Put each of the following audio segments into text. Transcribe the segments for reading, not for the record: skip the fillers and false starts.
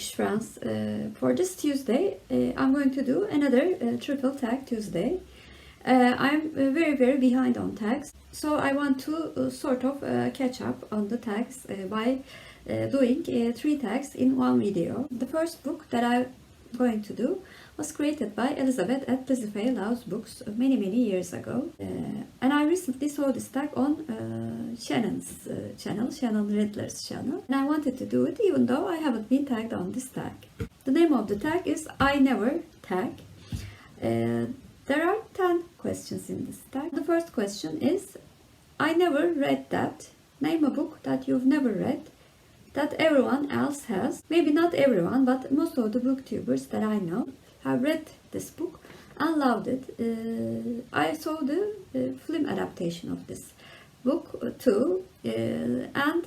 Bookish friends, for this Tuesday I'm going to do another triple tag Tuesday. I'm very behind on tags, so I want to sort of catch up on the tags by doing 3 tags in one video. The first book that I'm going to do was created by Elizabeth at Lizzie Loves Books many years ago, and I recently saw this tag on Shannon's channel, Shannon Riddler's channel, and I wanted to do it even though I haven't been tagged on this tag. The name of the tag is I Never Tag. There are 10 questions in this tag. The first question is, I never read that. Name a book that you've never read that everyone else has. Maybe not everyone, but most of the booktubers that I know have read this book and loved it. I saw the film adaptation of this book too, and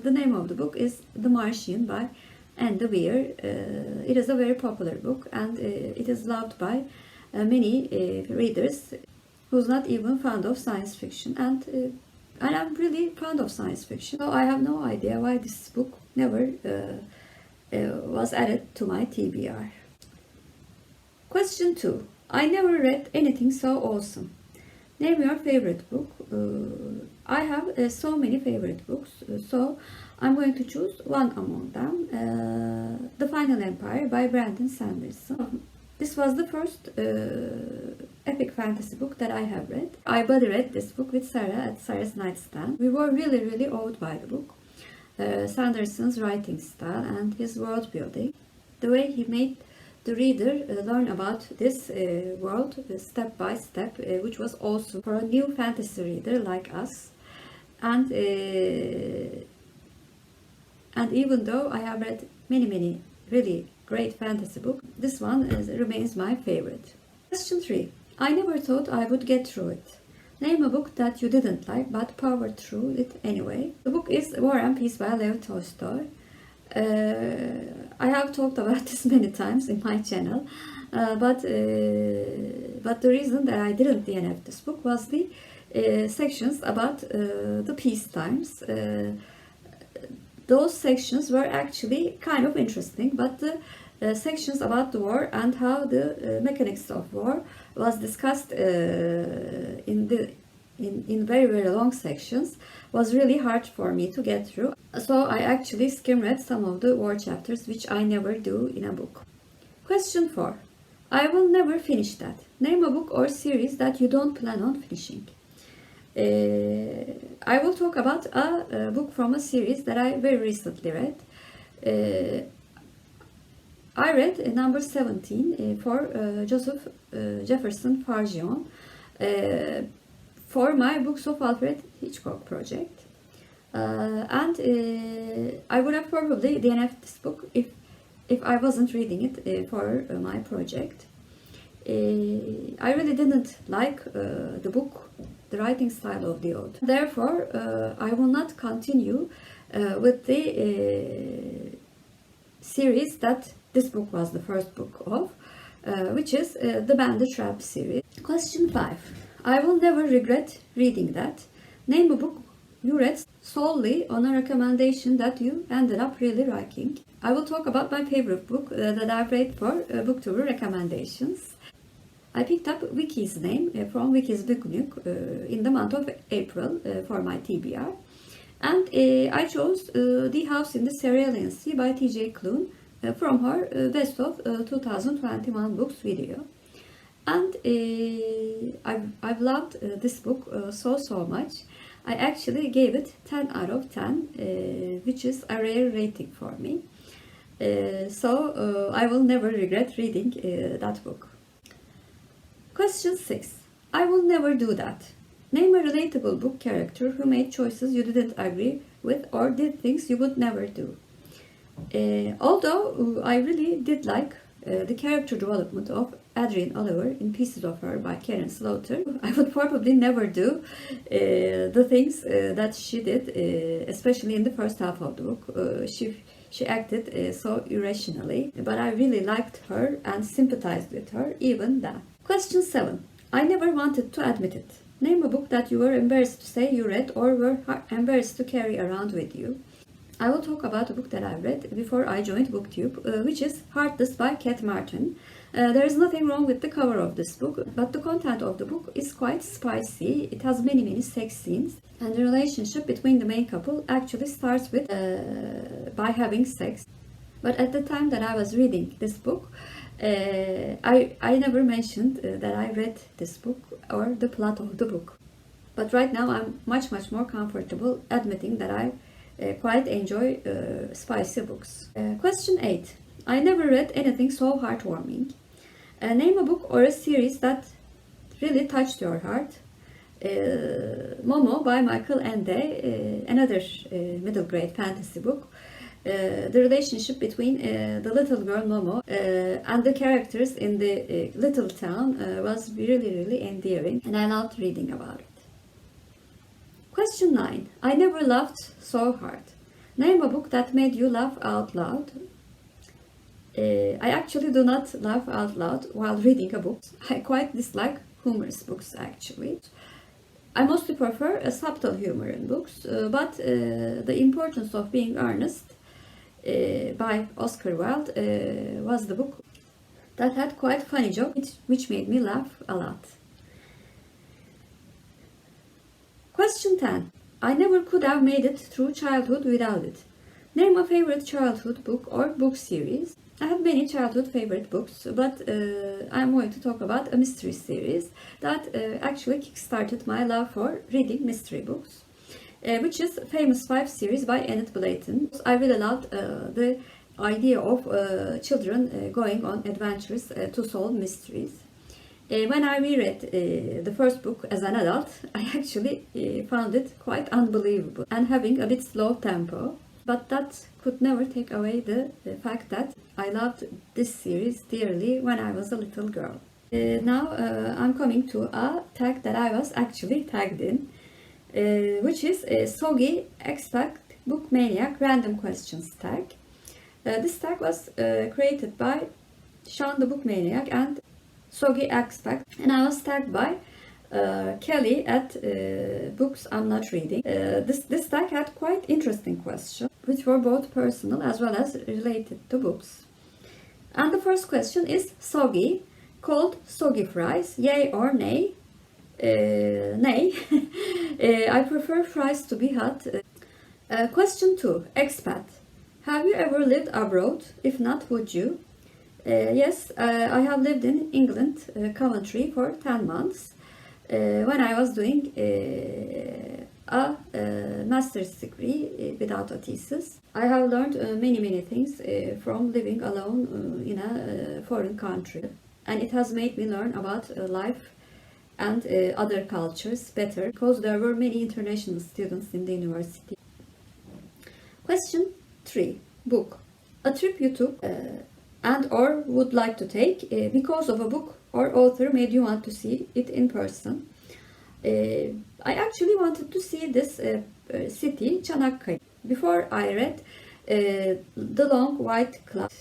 the name of the book is The Martian by Andy Weir. It is a very popular book, and it is loved by many readers who's not even fond of science fiction, and I'm really fond of science fiction, so I have no idea why this book never was added to my TBR. Question 2. I never read anything so awesome. Name your favorite book. I have so many favorite books, so I'm going to choose one among them. The Final Empire by Brandon Sanderson. This was the first epic fantasy book that I have read. I buddy read this book with Sarah at Sarah's Nightstand. We were really awed by the book. Sanderson's writing style and his world building. The way he made the reader learn about this world step by step, which was also for a new fantasy reader like us. And even though I have read many really great fantasy book, this one remains my favorite. Question 3. I never thought I would get through it. Name a book that you didn't like but powered through it anyway. The book is War and Peace by Lev Tolstoy. I have talked about this many times in my channel, but the reason that I didn't DNF this book was the sections about the peace times. Those sections were actually kind of interesting, but the sections about the war and how the mechanics of war was discussed in very long sections was really hard for me to get through. So I actually skim read some of the war chapters, which I never do in a book. Question 4. I will never finish that. Name a book or series that you don't plan on finishing. I will talk about a book from a series that I very recently read. I read number 17 for Joseph Jefferson Fargion for my Books of Alfred Hitchcock project. And I would have probably DNF'd this book if I wasn't reading it for my project. I really didn't like the book, the writing style of the author. Therefore, I will not continue with the series that this book was the first book of, which is the Bandit Trap series. Question 5. I will never regret reading that. Name a book you read solely on a recommendation that you ended up really liking. I will talk about my favorite book that I've read for booktuber recommendations. I picked up Wiki's name from Wiki's Booknook in the month of April for my TBR. And I chose The House in the Cerulean Sea by TJ Klune from her Best of 2021 Books video. And I've loved this book so much. I actually gave it 10 out of 10, which is a rare rating for me. So I will never regret reading that book. Question 6. I will never do that. Name a relatable book character who made choices you didn't agree with or did things you would never do. Although I really did like the character development of Adrienne Oliver in Pieces of Her by Karen Slaughter, I would probably never do the things that she did, especially in the first half of the book. She acted so irrationally, but I really liked her and sympathized with her even then. Question 7. I never wanted to admit it. Name a book that you were embarrassed to say you read or were embarrassed to carry around with you. I will talk about a book that I read before I joined BookTube, which is Heartless by Kat Martin. There is nothing wrong with the cover of this book, but the content of the book is quite spicy. It has many sex scenes, and the relationship between the main couple actually starts with by having sex. But at the time that I was reading this book, I never mentioned that I read this book or the plot of the book. But right now I'm much more comfortable admitting that I quite enjoy spicy books. Question 8. I never read anything so heartwarming. Name a book or a series that really touched your heart. Momo by Michael Ende, another middle grade fantasy book. The relationship between the little girl Momo and the characters in the little town was really endearing, and I loved reading about it. Question 9. I never laughed so hard. Name a book that made you laugh out loud. I actually do not laugh out loud while reading a book. I quite dislike humorous books actually. I mostly prefer a subtle humor in books, but The Importance of Being Earnest by Oscar Wilde was the book that had quite funny jokes which made me laugh a lot. Question 10. I never could have made it through childhood without it. Name a favorite childhood book or book series. I have many childhood favorite books, but I'm going to talk about a mystery series that actually kickstarted my love for reading mystery books, which is Famous Five series by Enid Blyton. I really loved the idea of children going on adventures to solve mysteries. When I reread the first book as an adult, I actually found it quite unbelievable and having a bit slow tempo. But that could never take away the fact that I loved this series dearly when I was a little girl. Now I'm coming to a tag that I was actually tagged in, which is Soggy Expat Book Maniac Random Questions tag. This tag was created by Sean the Book Maniac and Soggy Expat, and I was tagged by Kelly at Books I'm Not Reading. This tag had quite interesting questions, which were both personal as well as related to books. And the first question is soggy, called soggy fries, yay or nay? Nay. I prefer fries to be hot. Question 2, expat. Have you ever lived abroad? If not, would you? Yes, I have lived in England, Coventry for 10 months. When I was doing a master's degree without a thesis. I have learned many things from living alone in a foreign country, and it has made me learn about life and other cultures better because there were many international students in the university. Question 3. Book. A trip you took and or would like to take because of a book or author made you want to see it in person. I actually wanted to see this city, Çanakkale, before I read The Long White Cloud.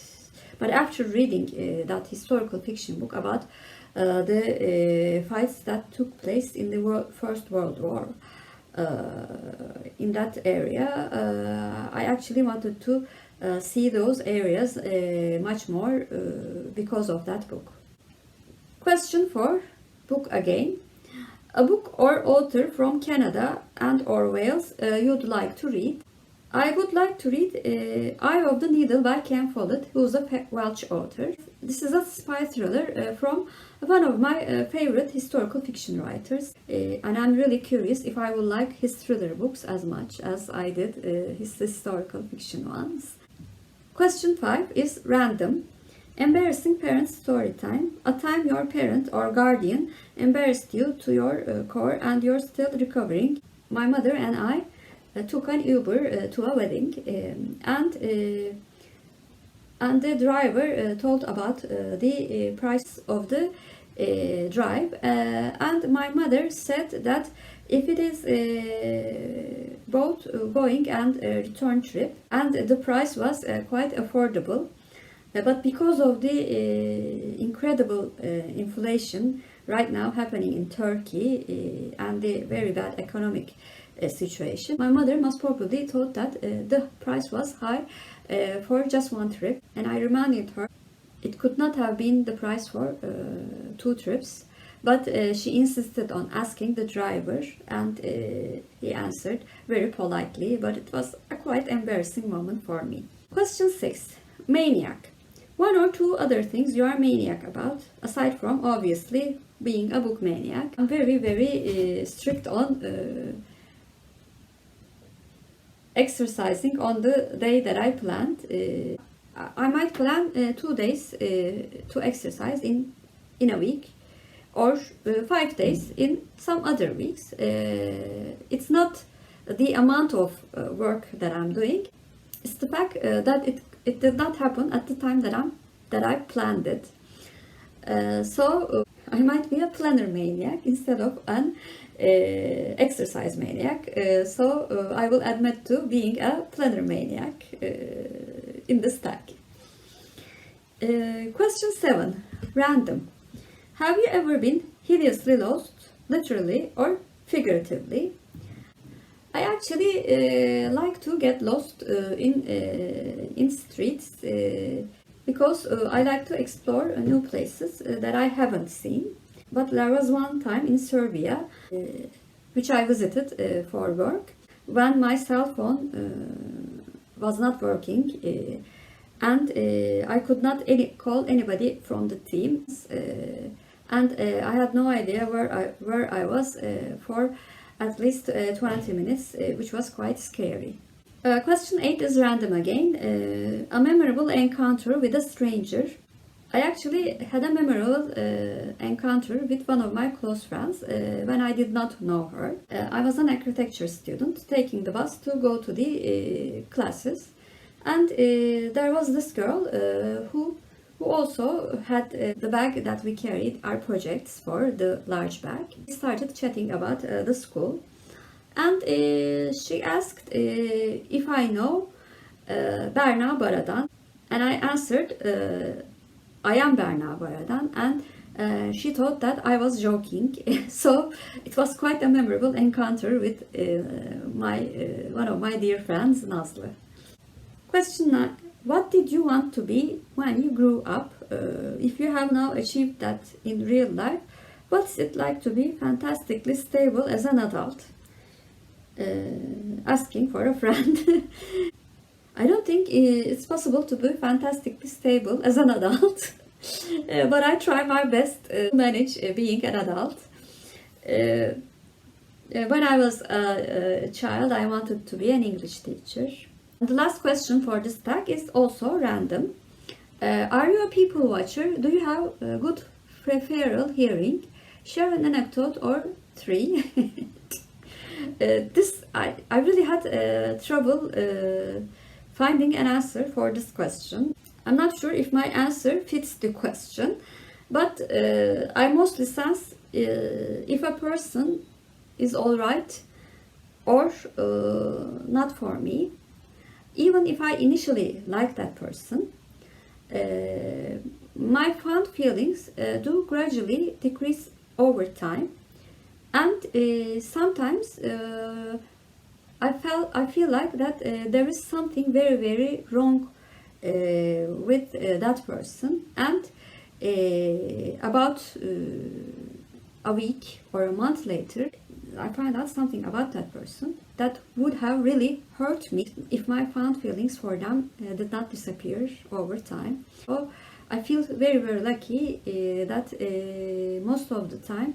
But after reading that historical fiction book about the fights that took place in the First World War in that area, I actually wanted to see those areas much more because of that book. Question 4. Book again. A book or author from Canada and or Wales you'd like to read. I would like to read Eye of the Needle by Ken Follett, who's a Welsh author. This is a spy thriller from one of my favorite historical fiction writers. And I'm really curious if I will like his thriller books as much as I did his historical fiction ones. Question 5 is random. Embarrassing parent story time. A time your parent or guardian embarrassed you to your core and you're still recovering. My mother and I took an Uber to a wedding and the driver told about the price of the drive and my mother said that if it is both going and return trip and the price was quite affordable. But because of the incredible inflation right now happening in Turkey and the very bad economic situation. My mother most probably thought that the price was high for just one trip, and I reminded her it could not have been the price for 2 trips. But she insisted on asking the driver, and he answered very politely, but it was a quite embarrassing moment for me. Question 6. Maniac. 1 or 2 other things you are maniac about, aside from obviously being a book maniac. I'm very strict on exercising on the day that I planned. I might plan 2 days to exercise in a week, or 5 days in some other weeks. It's not the amount of work that I'm doing. It's the fact that it did not happen at the time that I planned it. So I might be a planner maniac instead of an exercise maniac. So I will admit to being a planner maniac in this tag. Question 7. Random. Have you ever been hideously lost, literally or figuratively? I actually like to get lost in streets because I like to explore new places that I haven't seen. But there was one time in Serbia, which I visited for work, when my cell phone was not working and I could not call anybody from the team. And I had no idea where I was for at least 20 minutes, which was quite scary. Question 8 is random again. A memorable encounter with a stranger. I actually had a memorable encounter with one of my close friends when I did not know her. I was an architecture student taking the bus to go to the classes, and there was this girl who also had the bag that we carried our projects for, the large bag. We started chatting about the school, and she asked if I know Berna Baradan, and I answered I am Berna Baradan, and she thought that I was joking. So it was quite a memorable encounter with one of my dear friends, Nazlı. Question 9. What did you want to be when you grew up? If you have now achieved that in real life, what's it like to be fantastically stable as an adult? Asking for a friend. I don't think it's possible to be fantastically stable as an adult, but I try my best to manage being an adult. When I was a child, I wanted to be an English teacher. The last question for this tag is also random. Are you a people watcher? Do you have good peripheral hearing? Share an anecdote or 3. I really had trouble finding an answer for this question. I'm not sure if my answer fits the question, but I mostly sense if a person is alright or not for me. Even if I initially like that person, my fond feelings do gradually decrease over time, and sometimes I feel like that there is something very wrong with that person, and about a week or a month later I find out something about that person that would have really hurt me if my fond feelings for them did not disappear over time. So I feel very lucky that most of the time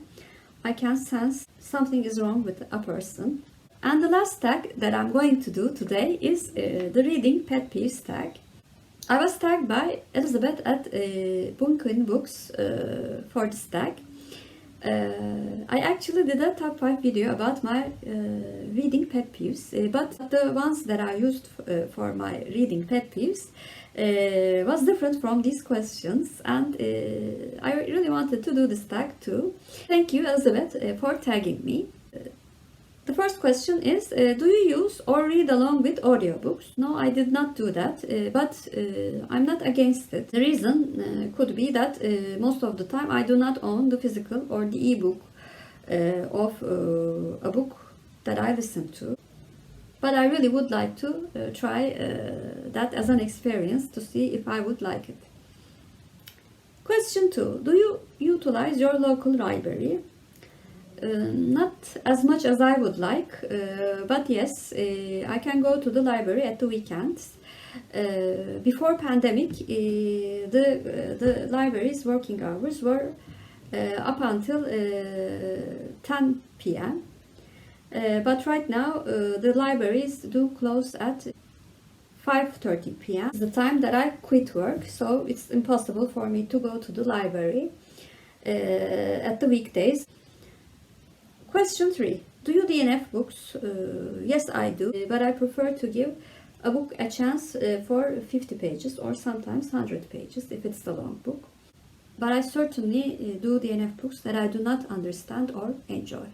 I can sense something is wrong with a person. And the last tag that I'm going to do today is the reading pet peeves tag. I was tagged by Elizabeth at Bunkin Books for this tag. I actually did a top 5 video about my reading pet peeves, but the ones that I used for my reading pet peeves was different from these questions, and I really wanted to do this tag too. Thank you, Elizabeth, for tagging me. The first question is, do you use or read along with audiobooks? No, I did not do that, but I'm not against it. The reason could be that most of the time I do not own the physical or the ebook of a book that I listen to. But I really would like to try that as an experience to see if I would like it. Question 2. Do you utilize your local library? Not as much as I would like, but yes, I can go to the library at the weekends. Before pandemic, the library's working hours were up until 10 p.m. But right now, the libraries do close at 5:30 p.m. It's the time that I quit work, so it's impossible for me to go to the library at the weekdays. Question 3. Do you DNF books? Yes, I do, but I prefer to give a book a chance for 50 pages or sometimes 100 pages if it's a long book. But I certainly do DNF books that I do not understand or enjoy.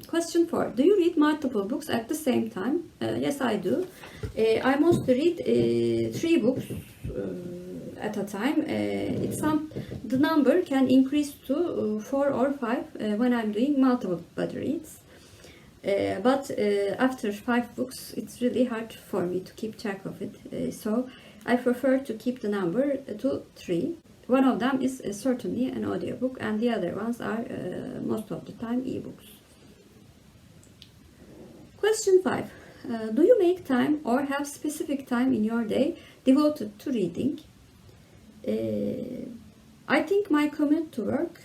Question 4. Do you read multiple books at the same time? Yes, I do. I mostly read 3 books at a time. The number can increase to 4 or 5 when I'm doing multiple body reads. But after 5 books, it's really hard for me to keep track of it. So I prefer to keep the number to 3. One of them is certainly an audiobook, and the other ones are most of the time ebooks. Question 5. Do you make time or have specific time in your day devoted to reading? I think my commute to work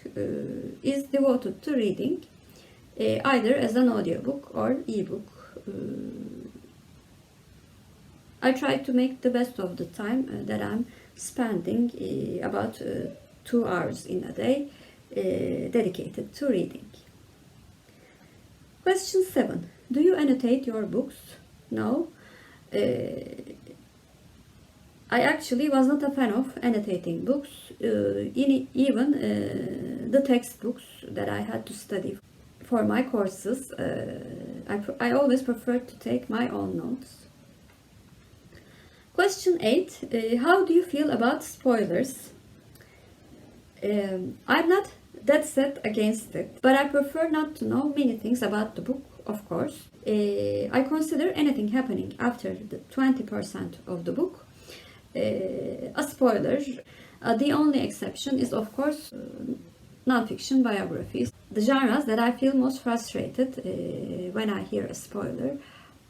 is devoted to reading, either as an audiobook or ebook. I try to make the best of the time that I'm spending, about 2 hours in a day dedicated to reading. Question 7. Do you annotate your books? No. I actually was not a fan of annotating books, even the textbooks that I had to study for my courses. I always preferred to take my own notes. Question 8. How do you feel about spoilers? I'm not dead set against it, but I prefer not to know many things about the book, of course. I consider anything happening after the 20% of the book a spoiler. The only exception is, of course, non-fiction biographies. The genres that I feel most frustrated when I hear a spoiler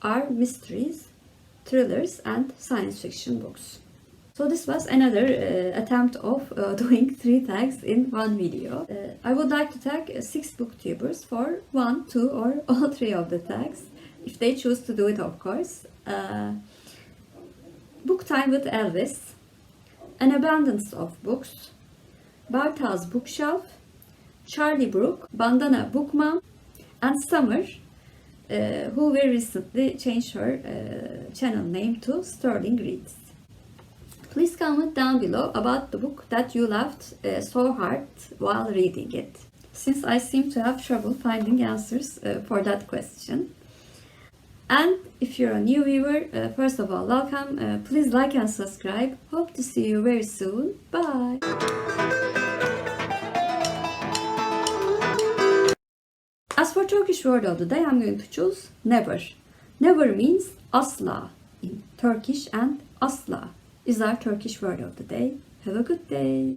are mysteries, thrillers, and science fiction books. So this was another attempt of doing 3 tags in one video. I would like to tag 6 booktubers for 1, 2, or all 3 of the tags, if they choose to do it, of course. Book Time with Elvis, An Abundance of Books, Bartal's Bookshelf, Charlie Brooke, Bandana Bookmom, and Summer, who very recently changed her channel name to Sterling Reads. Please comment down below about the book that you laughed so hard while reading it, since I seem to have trouble finding answers for that question. And if you're a new viewer, first of all, welcome. Please like and subscribe. Hope to see you very soon. Bye. As for Turkish word of the day, I'm going to choose never. Never means asla in Turkish, and asla is our Turkish word of the day. Have a good day.